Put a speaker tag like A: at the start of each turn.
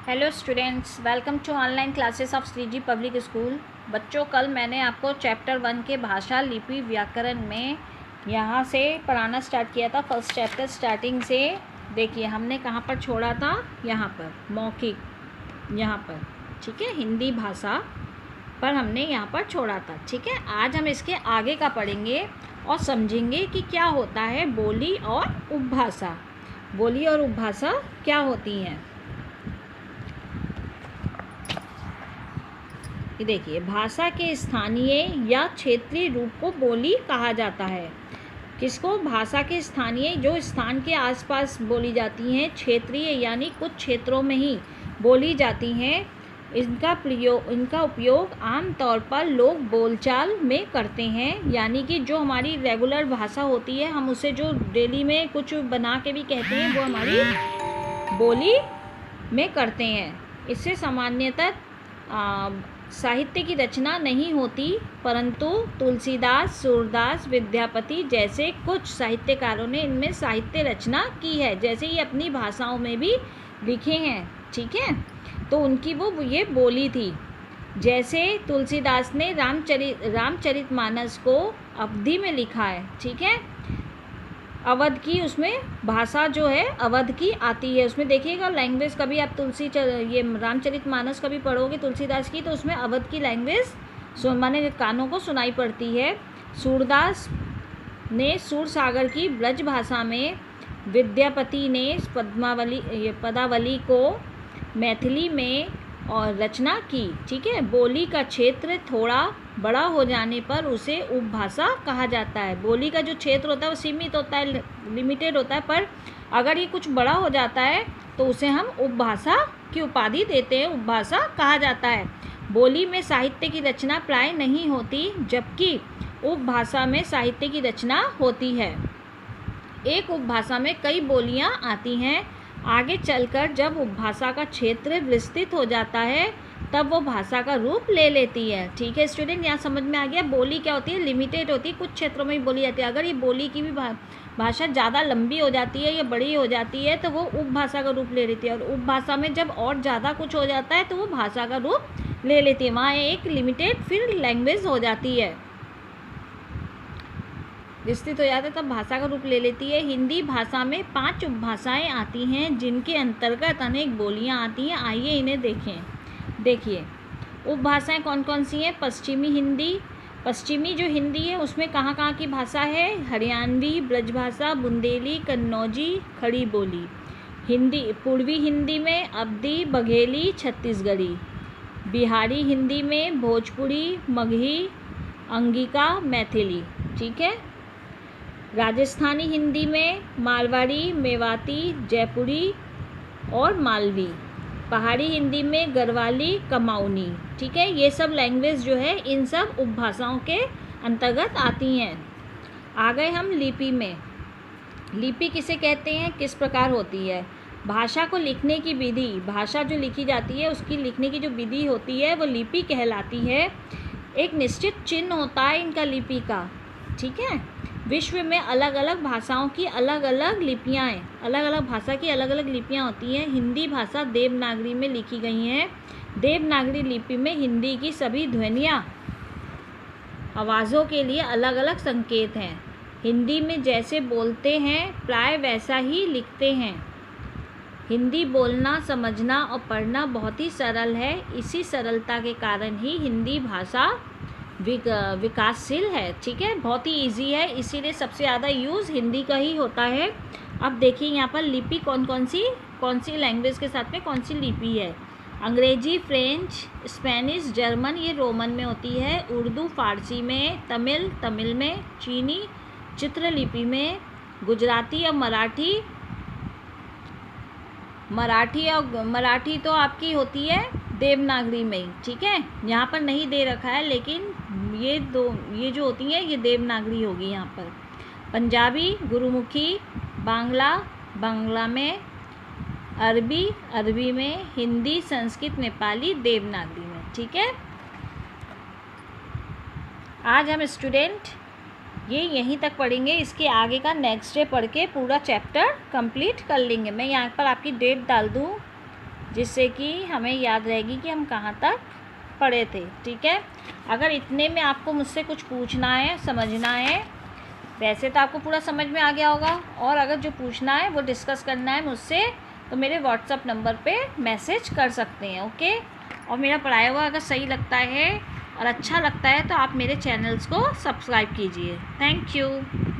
A: Hello students, welcome to online classes of Shriji public school. बच्चों, कल मैंने आपको चैप्टर 1 के भाषा, लिपि, व्याकरण में यहाँ से पढ़ाना स्टार्ट किया था। फर्स्ट चैप्टर स्टार्टिंग से देखिए हमने कहाँ पर छोड़ा था। यहाँ पर मौखिक, यहाँ पर ठीक है, हिंदी भाषा पर हमने यहाँ पर छोड़ा था। ठीक है, आज हम इसके आगे का पढ़ेंगे और समझेंगे कि क्या होता है बोली और उपभाषा। बोली और उपभाषा क्या होती हैं। देखिए, भाषा के स्थानीय या क्षेत्रीय रूप को बोली कहा जाता है। किसको? भाषा के स्थानीय, जो स्थान के आसपास बोली जाती हैं। क्षेत्रीय यानी कुछ क्षेत्रों में ही बोली जाती हैं। इनका उपयोग आमतौर पर लोग बोलचाल में करते हैं, यानी कि जो हमारी रेगुलर भाषा होती है, हम उसे जो डेली में कुछ बना के भी कहते हैं, वो हमारी बोली में करते हैं। इससे सामान्यतः साहित्य की रचना नहीं होती, परंतु तुलसीदास, सूरदास, विद्यापति जैसे कुछ साहित्यकारों ने इनमें साहित्य रचना की है, जैसे ये अपनी भाषाओं में भी लिखे हैं। ठीक है, तो उनकी वो ये बोली थी। जैसे तुलसीदास ने रामचरितमानस को अवधी में लिखा है। ठीक है, अवध की उसमें भाषा जो है अवध की आती है। उसमें देखिएगा लैंग्वेज, कभी आप ये रामचरितमानस कभी पढ़ोगे तुलसीदास की, तो उसमें अवध की लैंग्वेज माने कानों को सुनाई पड़ती है। सूरदास ने सूरसागर की ब्रज भाषा में, विद्यापति ने पदावली को मैथिली में और रचना की। ठीक है, बोली का क्षेत्र थोड़ा बड़ा हो जाने पर उसे उपभाषा कहा जाता है। बोली का जो क्षेत्र होता है वो सीमित होता है, लिमिटेड होता है, पर अगर ये कुछ बड़ा हो जाता है तो उसे हम उपभाषा की उपाधि देते हैं, उपभाषा कहा जाता है। बोली में साहित्य की रचना प्राय नहीं होती, जबकि उपभाषा में साहित्य की रचना होती है। एक उपभाषा में कई बोलियां आती हैं। आगे चलकर जब उपभाषा का क्षेत्र विस्तृत हो जाता है तब वो भाषा का रूप ले लेती है। ठीक है स्टूडेंट, यहाँ समझ में आ गया। बोली क्या होती है? लिमिटेड होती है, कुछ क्षेत्रों में ही बोली जाती है। अगर ये बोली की भी भाषा ज़्यादा लंबी हो जाती है या बड़ी हो जाती है तो वो उपभाषा का रूप ले लेती है, और उपभाषा में जब और ज़्यादा कुछ हो जाता है तो वो भाषा का रूप ले लेती है। वहाँ एक लिमिटेड फिर लैंग्वेज हो जाती है, विस्तृत हो जाता है, तब भाषा का रूप ले लेती है। हिंदी भाषा में 5 उपभाषाएं आती हैं, जिनके अंतर्गत अनेक बोलियां आती हैं। आइए इन्हें देखें। देखिए, उपभाषाएं कौन कौन सी हैं? पश्चिमी हिंदी, पश्चिमी जो हिंदी है उसमें कहाँ कहाँ की भाषा है? हरियाणवी, ब्रजभाषा, बुंदेली, कन्नौजी, खड़ी बोली। हिंदी, पूर्वी हिंदी में अवधी, बघेली, छत्तीसगढ़ी। बिहारी हिंदी में भोजपुरी, मगही, अंगिका, मैथिली। ठीक है, राजस्थानी हिंदी में मारवाड़ी, मेवाती, जयपुरी और मालवी। पहाड़ी हिंदी में गढ़वाली, कमाऊनी। ठीक है, ये सब लैंग्वेज जो है इन सब उपभाषाओं के अंतर्गत आती हैं। आ गए हम लिपि में। लिपि किसे कहते हैं, किस प्रकार होती है? भाषा को लिखने की विधि, भाषा जो लिखी जाती है उसकी लिखने की जो विधि होती है वो लिपि कहलाती है। एक निश्चित चिन्ह होता है इनका लिपि का। ठीक है, विश्व में अलग अलग भाषाओं की अलग अलग लिपियाँ हैं, अलग अलग भाषा की अलग अलग लिपियाँ होती हैं। हिंदी भाषा देवनागरी में लिखी गई हैं। देवनागरी लिपि में हिंदी की सभी ध्वनियाँ, आवाज़ों के लिए अलग अलग संकेत हैं। हिंदी में जैसे बोलते हैं प्राय वैसा ही लिखते हैं। हिंदी बोलना, समझना और पढ़ना बहुत ही सरल है। इसी सरलता के कारण ही हिंदी भाषा विकासशील है। ठीक है, बहुत ही इजी है, इसीलिए सबसे ज़्यादा यूज़ हिंदी का ही होता है। अब देखिए यहाँ पर लिपि कौन सी लैंग्वेज के साथ में कौन सी लिपि है। अंग्रेजी, फ्रेंच, स्पेनिश, जर्मन ये रोमन में होती है। उर्दू फारसी में, तमिल में, चीनी चित्रलिपि में, गुजराती और मराठी तो आपकी होती है देवनागरी में ही। ठीक है, यहाँ पर नहीं दे रखा है, लेकिन ये जो होती है ये देवनागरी होगी यहाँ पर। पंजाबी, गुरुमुखी, बांग्ला में, अरबी में, हिंदी, संस्कृत, नेपाली देवनागरी में। ठीक है, आज हम स्टूडेंट ये यहीं तक पढ़ेंगे। इसके आगे का नेक्स्ट डे पढ़ के पूरा चैप्टर कंप्लीट कर लेंगे। मैं यहाँ पर आपकी डेट डाल दूँ, जिससे कि हमें याद रहेगी कि हम कहाँ तक पढ़े थे। ठीक है, अगर इतने में आपको मुझसे कुछ पूछना है, समझना है, वैसे तो आपको पूरा समझ में आ गया होगा, और अगर जो पूछना है वो डिस्कस करना है मुझसे, तो मेरे व्हाट्सअप नंबर पे मैसेज कर सकते हैं। ओके, और मेरा पढ़ाया हुआ अगर सही लगता है और अच्छा लगता है तो आप मेरे चैनल्स को सब्सक्राइब कीजिए। Thank you.